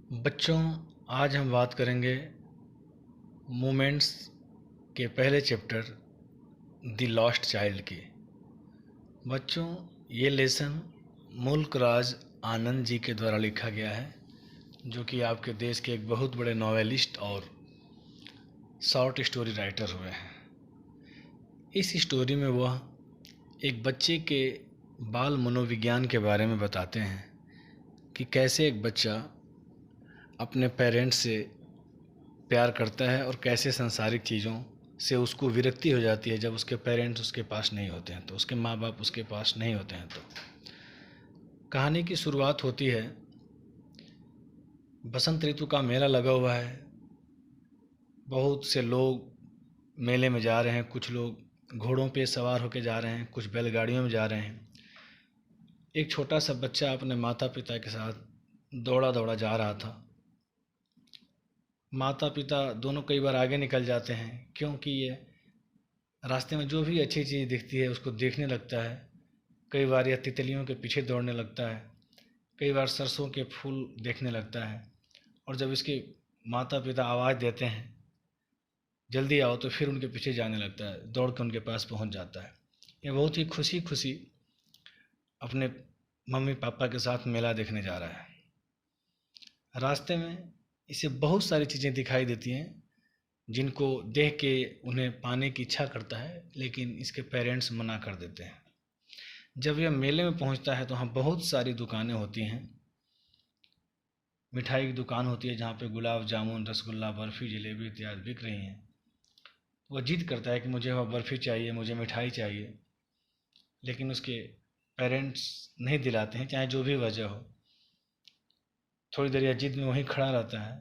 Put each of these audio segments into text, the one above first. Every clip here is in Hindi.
बच्चों, आज हम बात करेंगे मोमेंट्स के पहले चैप्टर द लॉस्ट चाइल्ड की। बच्चों, ये लेसन मुल्क राज आनंद जी के द्वारा लिखा गया है, जो कि आपके देश के एक बहुत बड़े नॉवेलिस्ट और शॉर्ट स्टोरी राइटर हुए हैं। इस स्टोरी में वह एक बच्चे के बाल मनोविज्ञान के बारे में बताते हैं कि कैसे एक बच्चा अपने पेरेंट्स से प्यार करता है और कैसे सांसारिक चीज़ों से उसको विरक्ति हो जाती है जब उसके पेरेंट्स उसके पास नहीं होते हैं, तो उसके माँ बाप उसके पास नहीं होते हैं। तो कहानी की शुरुआत होती है, बसंत ऋतु का मेला लगा हुआ है। बहुत से लोग मेले में जा रहे हैं, कुछ लोग घोड़ों पे सवार होकर जा रहे हैं, कुछ बैलगाड़ियों में जा रहे हैं। एक छोटा सा बच्चा अपने माता पिता के साथ दौड़ा दौड़ा जा रहा था। माता पिता दोनों कई बार आगे निकल जाते हैं, क्योंकि ये रास्ते में जो भी अच्छी चीज़ दिखती है उसको देखने लगता है। कई बार यह तितलियों के पीछे दौड़ने लगता है, कई बार सरसों के फूल देखने लगता है। और जब इसके माता पिता आवाज़ देते हैं जल्दी आओ, तो फिर उनके पीछे जाने लगता है, दौड़ के उनके पास पहुंच जाता है। ये बहुत ही खुशी खुशी अपने मम्मी पापा के साथ मेला देखने जा रहा है। रास्ते में इसे बहुत सारी चीज़ें दिखाई देती हैं जिनको देख के उन्हें पाने की इच्छा करता है, लेकिन इसके पेरेंट्स मना कर देते हैं। जब यह मेले में पहुंचता है तो वहाँ बहुत सारी दुकानें होती हैं। मिठाई की दुकान होती है जहाँ पे गुलाब जामुन, रसगुल्ला, बर्फ़ी, जलेबी इत्यादि बिक रही हैं। वह जिद करता है कि मुझे वह बर्फ़ी चाहिए, मुझे मिठाई चाहिए, लेकिन उसके पेरेंट्स नहीं दिलाते हैं, चाहे जो भी वजह हो। थोड़ी देर यह जिद में वहीं खड़ा रहता है,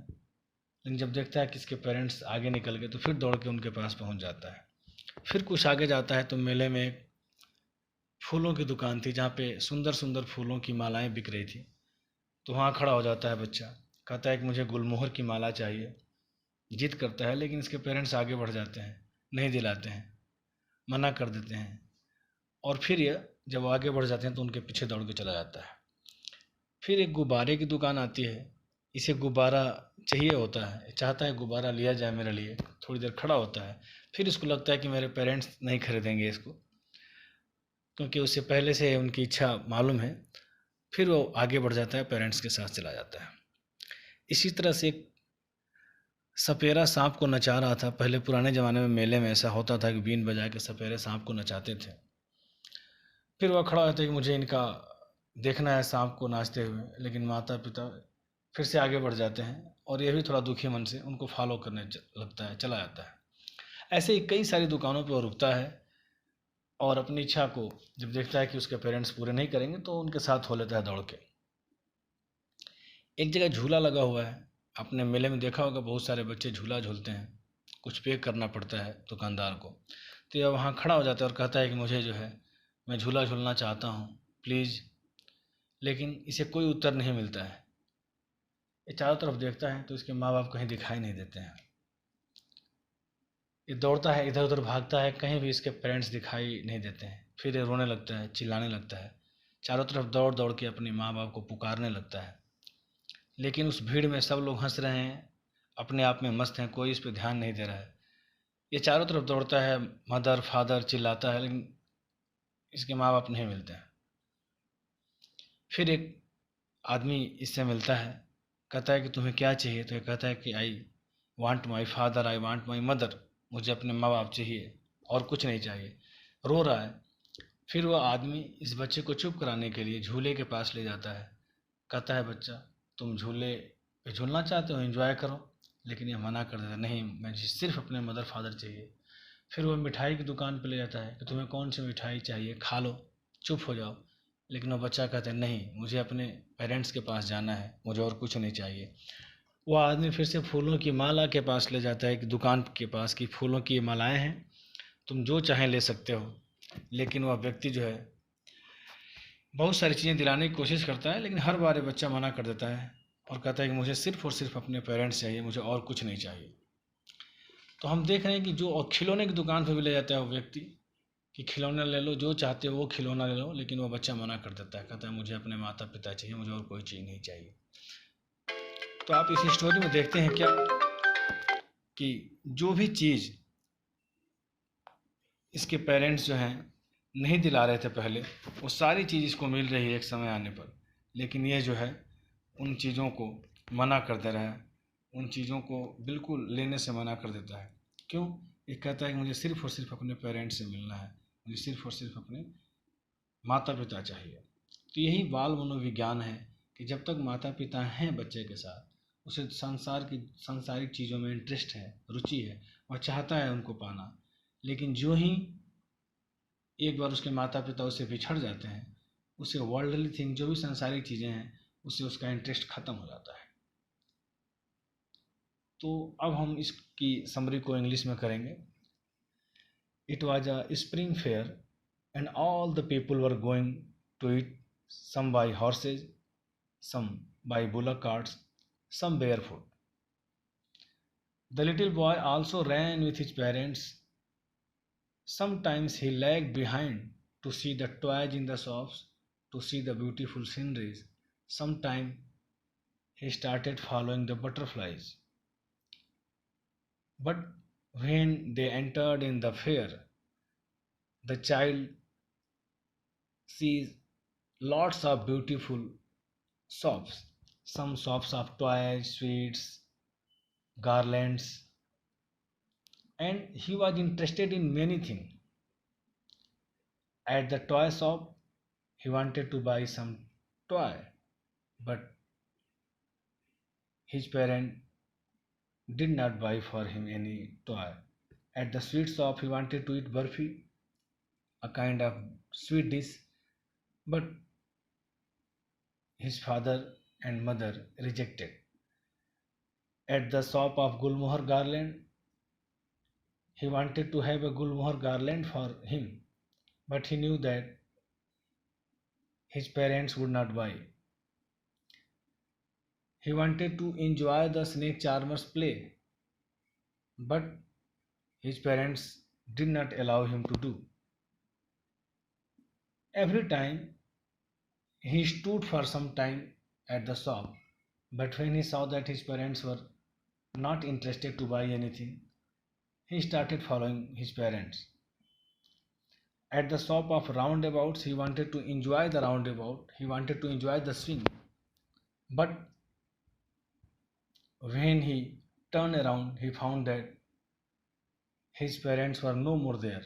लेकिन जब देखता है कि इसके पेरेंट्स आगे निकल गए तो फिर दौड़ के उनके पास पहुंच जाता है। फिर कुछ आगे जाता है तो मेले में एक फूलों की दुकान थी जहाँ पे सुंदर सुंदर फूलों की मालाएं बिक रही थी। तो वहाँ खड़ा हो जाता है बच्चा, कहता है कि मुझे गुलमोहर की माला चाहिए। जिद करता है, लेकिन इसके पेरेंट्स आगे बढ़ जाते हैं, नहीं दिलाते हैं, मना कर देते हैं। और फिर यह जब आगे बढ़ जाते हैं तो उनके पीछे दौड़ के चला जाता है। फिर एक गुब्बारे की दुकान आती है। इसे गुब्बारा चाहिए होता है, चाहता है गुब्बारा लिया जाए मेरे लिए। थोड़ी देर खड़ा होता है, फिर इसको लगता है कि मेरे पेरेंट्स नहीं खरीदेंगे इसको, क्योंकि उससे पहले से उनकी इच्छा मालूम है। फिर वो आगे बढ़ जाता है, पेरेंट्स के साथ चला जाता है। इसी तरह से एक सपेरा सांप को नचा रहा था। पहले पुराने ज़माने में मेले में ऐसा होता था कि बीन बजा के सपेरे सांप को नचाते थे। फिर वह खड़ा होता है कि मुझे इनका देखना है सांप को नाचते हुए, लेकिन माता पिता फिर से आगे बढ़ जाते हैं और यह भी थोड़ा दुखी मन से उनको फॉलो करने लगता है, चला जाता है। ऐसे ही कई सारी दुकानों पर वो रुकता है और अपनी इच्छा को जब देखता है कि उसके पेरेंट्स पूरे नहीं करेंगे तो उनके साथ हो लेता है दौड़ के। एक जगह झूला लगा हुआ है। आपने मेले में देखा होगा, बहुत सारे बच्चे झूला झूलते हैं, कुछ पे करना पड़ता है दुकानदार को। तो यह वहाँ खड़ा हो जाता है और कहता है कि मुझे जो है, मैं झूला झूलना चाहता हूँ, प्लीज़। लेकिन इसे कोई उत्तर नहीं मिलता है। ये चारों तरफ देखता है तो इसके माँ बाप कहीं दिखाई नहीं देते हैं। ये दौड़ता है, इधर उधर भागता है, कहीं भी इसके पेरेंट्स दिखाई नहीं देते हैं। फिर ये रोने लगता है, चिल्लाने लगता है, चारों तरफ दौड़ दौड़ के अपने माँ बाप को पुकारने लगता है। लेकिन उस भीड़ में सब लोग हंस रहे हैं, अपने आप में मस्त हैं, कोई इस पर ध्यान नहीं दे रहा है। ये चारों तरफ दौड़ता है, मदर फादर चिल्लाता है, लेकिन इसके माँ बाप नहीं मिलते हैं। फिर एक आदमी इससे मिलता है, कहता है कि तुम्हें क्या चाहिए? तो ये कहता है कि I want my father, I want my mother, मुझे अपने माँ बाप चाहिए और कुछ नहीं चाहिए। रो रहा है। फिर वह आदमी इस बच्चे को चुप कराने के लिए झूले के पास ले जाता है। कहता है, बच्चा तुम झूले पे झूलना चाहते हो, एंजॉय करो। लेकिन यह मना कर देता है, नहीं, मुझे सिर्फ अपने मदर फादर चाहिए। फिर वह मिठाई की दुकान पर ले जाता है कि तुम्हें कौन सी मिठाई चाहिए, खा लो, चुप हो जाओ। लेकिन वह बच्चा कहता है, नहीं, मुझे अपने पेरेंट्स के पास जाना है, मुझे और कुछ नहीं चाहिए। वह आदमी फिर से फूलों की माला के पास ले जाता है, कि दुकान के पास की फूलों की मालाएं हैं, तुम जो चाहें ले सकते हो। लेकिन वह व्यक्ति जो है बहुत सारी चीज़ें दिलाने की कोशिश करता है, लेकिन हर बार ये बच्चा मना कर देता है और कहता है कि मुझे सिर्फ और सिर्फ अपने पेरेंट्स चाहिए, मुझे और कुछ नहीं चाहिए। तो हम देख रहे हैं कि जो और खिलौने की दुकान पर भी ले जाता है वो व्यक्ति, कि खिलौना ले लो, जो चाहते हो वो खिलौना ले लो, लेकिन वो बच्चा मना कर देता है, कहता है मुझे अपने माता पिता चाहिए, मुझे और कोई चीज़ नहीं चाहिए। तो आप इस स्टोरी में देखते हैं क्या कि जो भी चीज़ इसके पेरेंट्स जो हैं नहीं दिला रहे थे पहले, वो सारी चीज़ इसको मिल रही है एक समय आने पर, लेकिन ये जो है उन चीज़ों को मना कर दे रहा है, उन चीज़ों को बिल्कुल लेने से मना कर देता है। क्यों? ये कहता है कि मुझे सिर्फ़ और सिर्फ अपने पेरेंट्स से मिलना है, मुझे सिर्फ़ और सिर्फ अपने माता पिता चाहिए। तो यही बाल मनोविज्ञान है कि जब तक माता पिता हैं बच्चे के साथ, उसे सांसारिक चीज़ों में इंटरेस्ट है, रुचि है, वह चाहता है उनको पाना। लेकिन जो ही एक बार उसके माता पिता उससे बिछड़ जाते हैं, उसे वर्ल्डली थिंग, जो भी सांसारिक चीज़ें हैं, उससे उसका इंटरेस्ट ख़त्म हो जाता है। तो अब हम इसकी समरी को इंग्लिश में करेंगे। It was a spring fair and all the people were going to it, some by horses, some by bullock carts, some barefoot. The little boy also ran with his parents. Sometimes he lagged behind to see the toys in the shops, to see the beautiful sceneries. Sometimes he started following the butterflies. But when they entered in the fair, the child sees lots of beautiful shops, some shops of toys, sweets, garlands, and he was interested in many things. At the toy shop, he wanted to buy some toy, but his parent did not buy for him any toy. At the sweet shop, he wanted to eat burfi, a kind of sweet dish, but his father and mother rejected. At the shop of Gulmohar garland, he wanted to have a Gulmohar garland for him, but he knew that his parents would not buy. He wanted to enjoy the snake charmer's play, but his parents did not allow him to do. Every time he stood for some time at the shop, but when he saw that his parents were not interested to buy anything, he started following his parents. At the shop of roundabouts, he wanted to enjoy the roundabout, he wanted to enjoy the swing, but when he turned around, he found that his parents were no more there.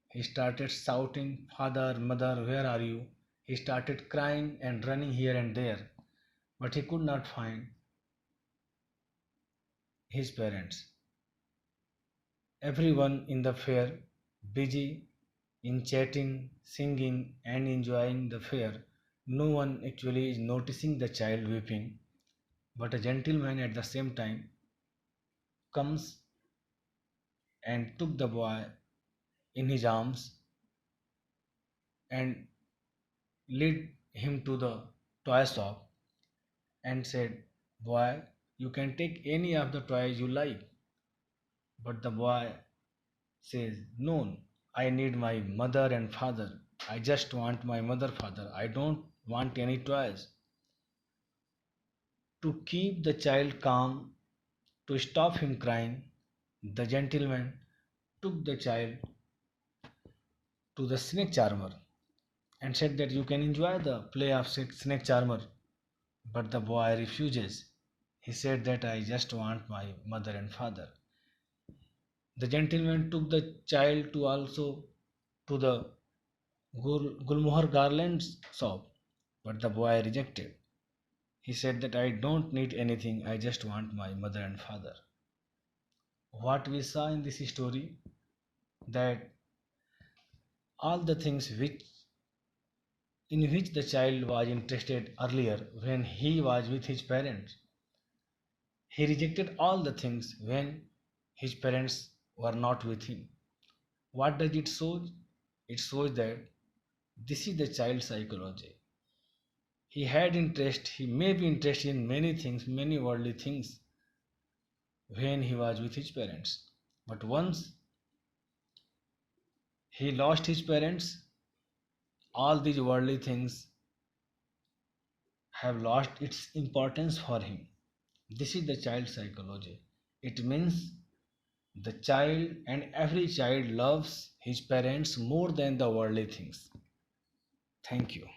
He started shouting, "Father, mother, where are you?" He started crying and running here and there, but he could not find his parents. Everyone in the fair, busy in chatting, singing, and enjoying the fair. No one actually is noticing the child weeping, but a gentleman at the same time comes and took the boy in his arms and led him to the toy shop and said, "Boy, you can take any of the toys you like." But the boy says, "No, I need my mother and father. I just want my mother, father. I don't want any toys." To keep the child calm, to stop him crying, the gentleman took the child to the snake charmer and said that you can enjoy the play of snake charmer. But the boy refuses. He said that I just want my mother and father. The gentleman took the child to also to the Gulmohar Garland's shop, but the boy rejected. He said that I don't need anything, I just want my mother and father. What we saw in this story, that all the things in which the child was interested earlier when he was with his parents, he rejected all the things when his parents were not with him. What does it show? It shows that this is the child psychology. He had interest, he may be interested in many things, many worldly things when he was with his parents. But once he lost his parents, all these worldly things have lost its importance for him. This is the child psychology. It means the child, and every child loves his parents more than the worldly things. Thank you.